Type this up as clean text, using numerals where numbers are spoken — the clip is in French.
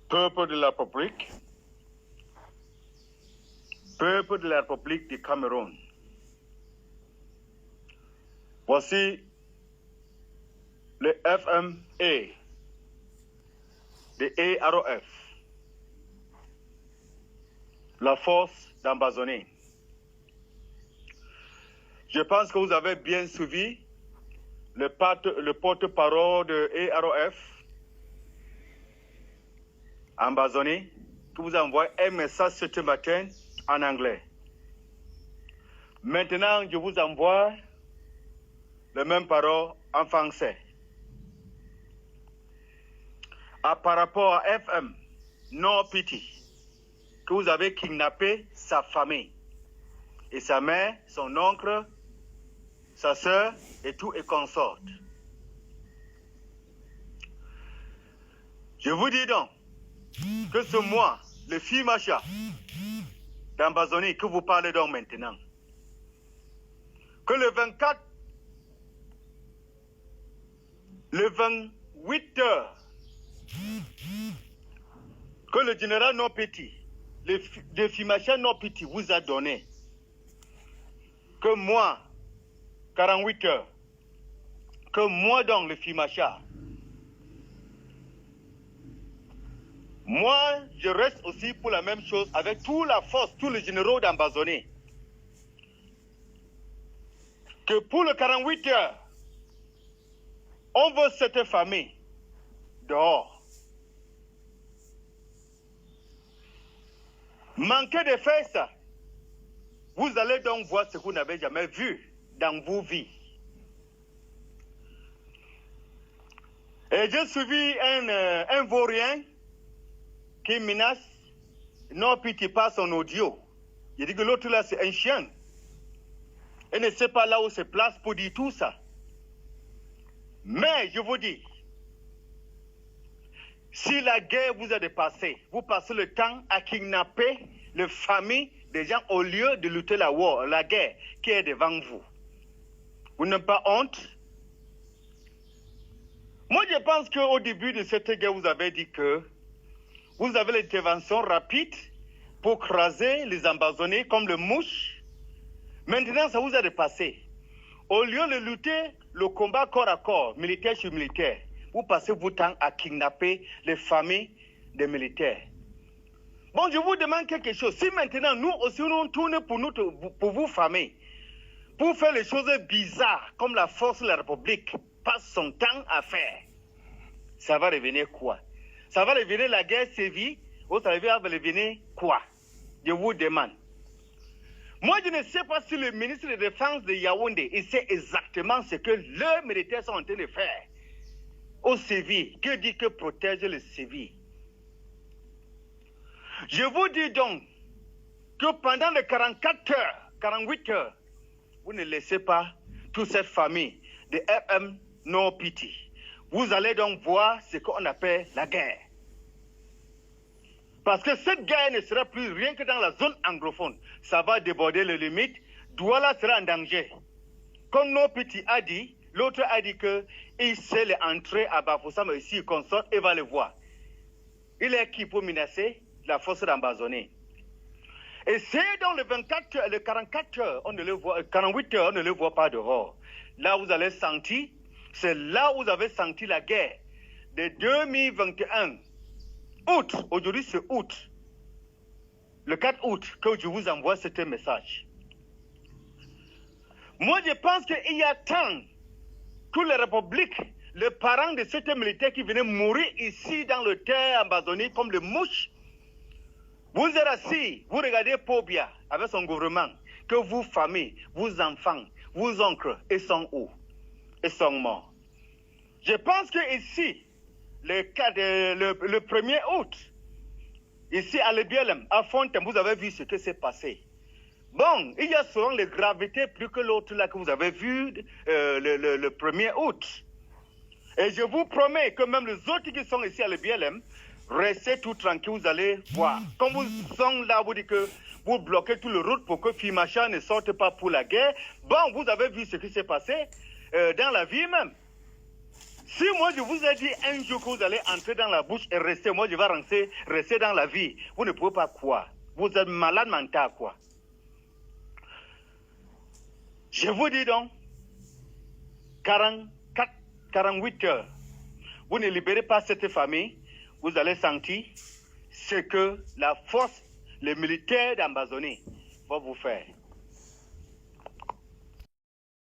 Peuple de la République du Cameroun, voici le FME, le EROF, la force d'Ambazonie. Je pense que vous avez bien suivi le porte-parole de EROF, Ambazonie, qui vous envoie un message ce matin en anglais. Maintenant, je vous envoie les mêmes paroles en français. Par rapport à FM, No Pity, que vous avez kidnappé sa famille, et sa mère, son oncle, sa soeur et tout et consort. Je vous dis donc que ce mois, le FIMACHA d'Ambazonie que vous parlez donc maintenant, que le 28 heures, que le général Nopeti, le FIMACHA Nopeti vous a donné, que moi, 48 heures, que moi donc le FIMACHA, moi je reste aussi pour la même chose avec toute la force, tous les généraux d'Ambazonie, que pour le 48 heures, on veut cette famille dehors. Manquez de faire ça, vous allez donc voir ce que vous n'avez jamais vu dans vos vies. Et j'ai suivi un vaurien qui menace, non pitié pas son audio. Il dit que l'autre là c'est un chien. Et ne sait pas là où se place pour dire tout ça. Mais je vous dis, si la guerre vous a dépassé, vous passez le temps à kidnapper les familles des gens au lieu de lutter la guerre qui est devant vous. Vous n'avez pas honte? Moi, je pense qu'au début de cette guerre, vous avez dit que vous avez l'intervention rapide pour craser les Ambazonais comme le mouche. Maintenant, ça vous a dépassé. Au lieu de lutter le combat corps à corps, militaire sur militaire, vous passez votre temps à kidnapper les familles des militaires. Bon, je vous demande quelque chose. Si maintenant, nous aussi, nous tournons pour vous, familles, pour faire les choses bizarres, comme la force de la République passe son temps à faire, ça va revenir quoi? Ça va revenir la guerre civile ou ça va revenir quoi? Je vous demande. Moi, je ne sais pas si le ministre de la Défense de Yaoundé, il sait exactement ce que leurs militaires sont en train de faire aux civils. Que dit que protéger les civils? Je vous dis donc que pendant les 44 heures, 48 heures, vous ne laissez pas toute cette famille de FM No Pity. Vous allez donc voir ce qu'on appelle la guerre. Parce que cette guerre ne sera plus rien que dans la zone anglophone. Ça va déborder les limites. Douala sera en danger. Comme No Pity a dit, l'autre a dit qu'il sait entrer à Bafoussam ici, il consort et va le voir. Il est qui pour menacer la force d'Ambazonie? Et c'est dans les 44 heures, 48 heures, on ne le voit pas dehors. Là, vous allez sentir, c'est là où vous avez senti la guerre de 2021. Août, aujourd'hui c'est août. Le 4 août, que je vous envoie ce message. Moi, je pense qu'il y a tant que les républiques, les parents de ces militaires qui venaient mourir ici dans le terre Ambazonie comme les mouches. Vous êtes assis, vous regardez Pobia avec son gouvernement, que vos familles, vos enfants, vos oncles, ils sont où? Ils sont morts. Je pense que ici, le 1er août, ici à Lebielem, à Fontaine, vous avez vu ce qui s'est passé. Bon, il y a souvent les gravités plus que l'autre là que vous avez vu le 1er août. Et je vous promets que même les autres qui sont ici à Lebielem, restez tout tranquille, vous allez voir. Comme vous sont là, vous dites que vous bloquez toute la route pour que FIMACHA ne sorte pas pour la guerre. Bon, vous avez vu ce qui s'est passé dans la vie même. Si moi je vous ai dit un jour que vous allez entrer dans la bouche et rester, moi je vais rester dans la vie, vous ne pouvez pas croire. Vous êtes malade mental, quoi. Je vous dis donc, 44, 48 heures, vous ne libérez pas cette famille, vous allez sentir ce que la force, les militaires d'Ambazonie vont vous faire.